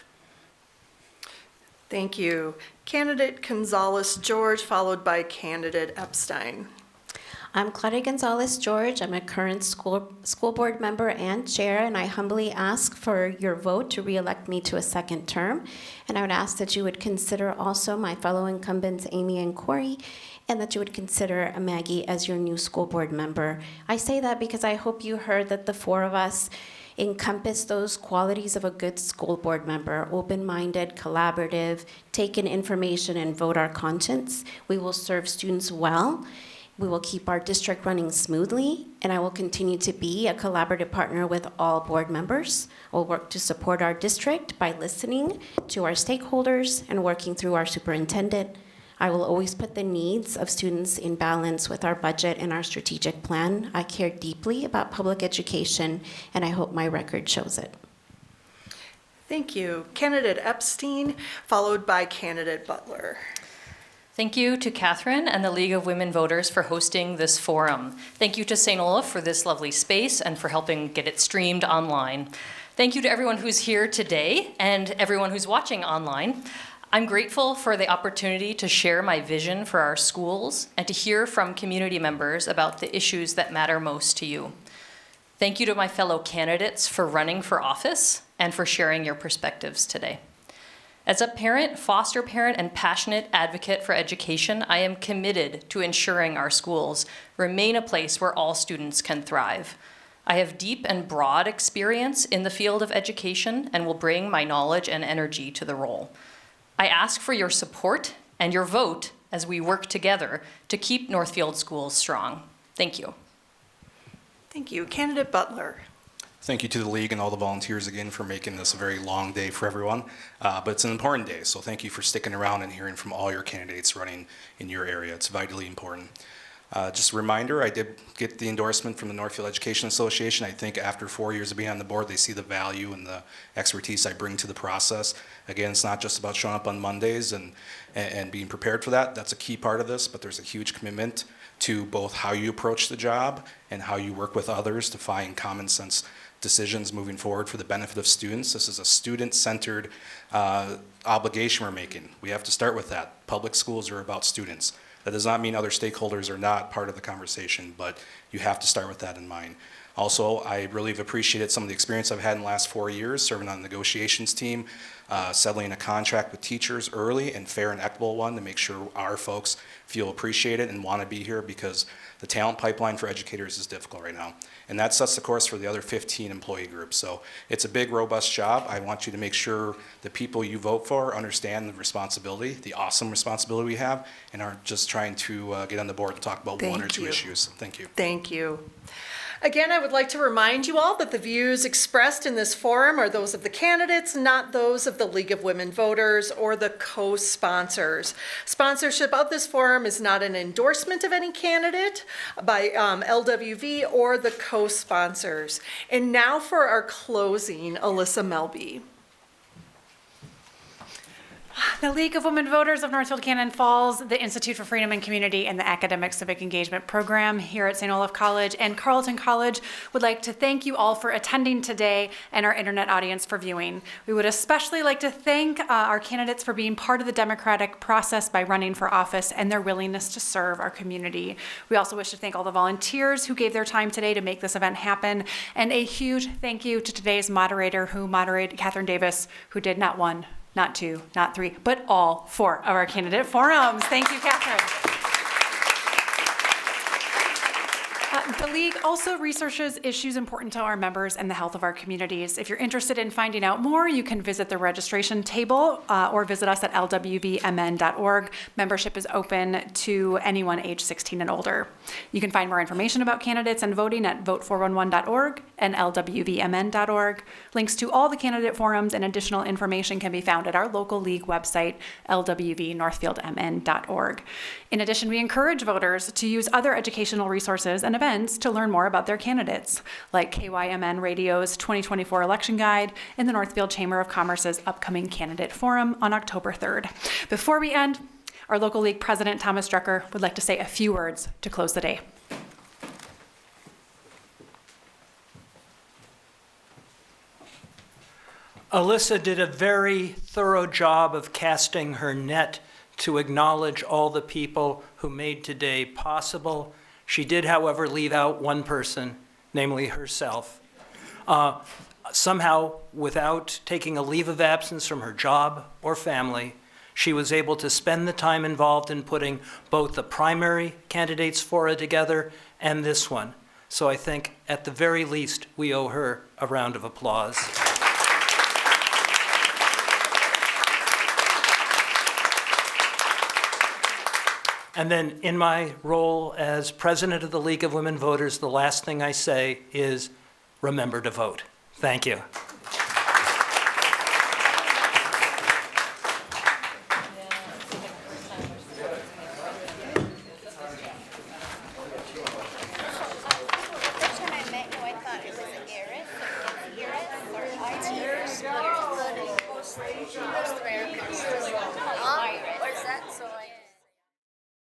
Thank you. Candidate Gonzalez-George, followed by Candidate Epstein. I'm Claudia Gonzalez-George. I'm a current school board member and chair, and I humbly ask for your vote to re-elect me to a 2nd term. And I would ask that you would consider also my fellow incumbents, Amy and Corey, and that you would consider Maggie as your new school board member. I say that because I hope you heard that the 4 of us encompass those qualities of a good school board member: open-minded, collaborative, take in information, and vote our conscience. We will serve students well. We will keep our district running smoothly, and I will continue to be a collaborative partner with all board members. We'll work to support our district by listening to our stakeholders and working through our superintendent. I will always put the needs of students in balance with our budget and our strategic plan. I care deeply about public education, and I hope my record shows it. Thank you. Candidate Epstein, followed by candidate Butler. Thank you to Catherine and the League of Women Voters for hosting this forum. Thank you to St. Olaf for this lovely space and for helping get it streamed online. Thank you to everyone who's here today and everyone who's watching online. I'm grateful for the opportunity to share my vision for our schools and to hear from community members about the issues that matter most to you. Thank you to my fellow candidates for running for office and for sharing your perspectives today. As a parent, foster parent, and passionate advocate for education, I am committed to ensuring our schools remain a place where all students can thrive. I have deep and broad experience in the field of education and will bring my knowledge and energy to the role. I ask for your support and your vote as we work together to keep Northfield schools strong. Thank you. Thank you. Candidate Butler. Thank you to the League and all the volunteers again for making this a very long day for everyone. But it's an important day, so thank you for sticking around and hearing from all your candidates running in your area. It's vitally important. Just a reminder, I did get the endorsement from the Northfield Education Association. I think after 4 years of being on the board, they see the value and the expertise I bring to the process. Again, it's not just about showing up on Mondays and being prepared for that. That's a key part of this, but there's a huge commitment to both how you approach the job and how you work with others to find common sense decisions moving forward for the benefit of students. This is a student-centered obligation we're making. We have to start with that. Public schools are about students. That does not mean other stakeholders are not part of the conversation, but you have to start with that in mind. Also, I really have appreciated some of the experience I've had in the last 4 years serving on the negotiations team, settling a contract with teachers early and fair and equitable one to make sure our folks feel appreciated and want to be here, because the talent pipeline for educators is difficult right now. And that sets the course for the other 15 employee groups. So it's a big, robust job. I want you to make sure the people you vote for understand the responsibility, the awesome responsibility we have, and aren't just trying to get on the board and talk about one or two issues. Thank you. Thank you. Again, I would like to remind you all that the views expressed in this forum are those of the candidates, not those of the League of Women Voters or the co-sponsors. Sponsorship of this forum is not an endorsement of any candidate by LWV or the co-sponsors. And now for our closing, Alyssa Melby. The League of Women Voters of Northfield Cannon Falls, the Institute for Freedom and Community, and the Academic Civic Engagement Program here at St. Olaf College and Carleton College would like to thank you all for attending today and our internet audience for viewing. We would especially like to thank our candidates for being part of the democratic process by running for office and their willingness to serve our community. We also wish to thank all the volunteers who gave their time today to make this event happen, and a huge thank you to today's moderator who moderated, Catherine Davis, who did not one, not two, not three, but all 4 of our candidate forums. Thank you, Catherine. The League also researches issues important to our members and the health of our communities. If you're interested in finding out more, you can visit the registration table or visit us at lwvmn.org. Membership is open to anyone age 16 and older. You can find more information about candidates and voting at vote411.org and lwvmn.org. Links to all the candidate forums and additional information can be found at our local League website, lwvnorthfieldmn.org. In addition, we encourage voters to use other educational resources and events to learn more about their candidates, like KYMN Radio's 2024 election guide and the Northfield Chamber of Commerce's upcoming candidate forum on October 3rd. Before we end, our local League president, Thomas Drucker, would like to say a few words to close the day. Alyssa did a very thorough job of casting her net to acknowledge all the people who made today possible. She did, however, leave out one person, namely herself. Somehow, without taking a leave of absence from her job or family, she was able to spend the time involved in putting both the primary candidates fora together and this one. So I think, at the very least, we owe her a round of applause. And then in my role as president of the League of Women Voters, the last thing I say is remember to vote. Thank you.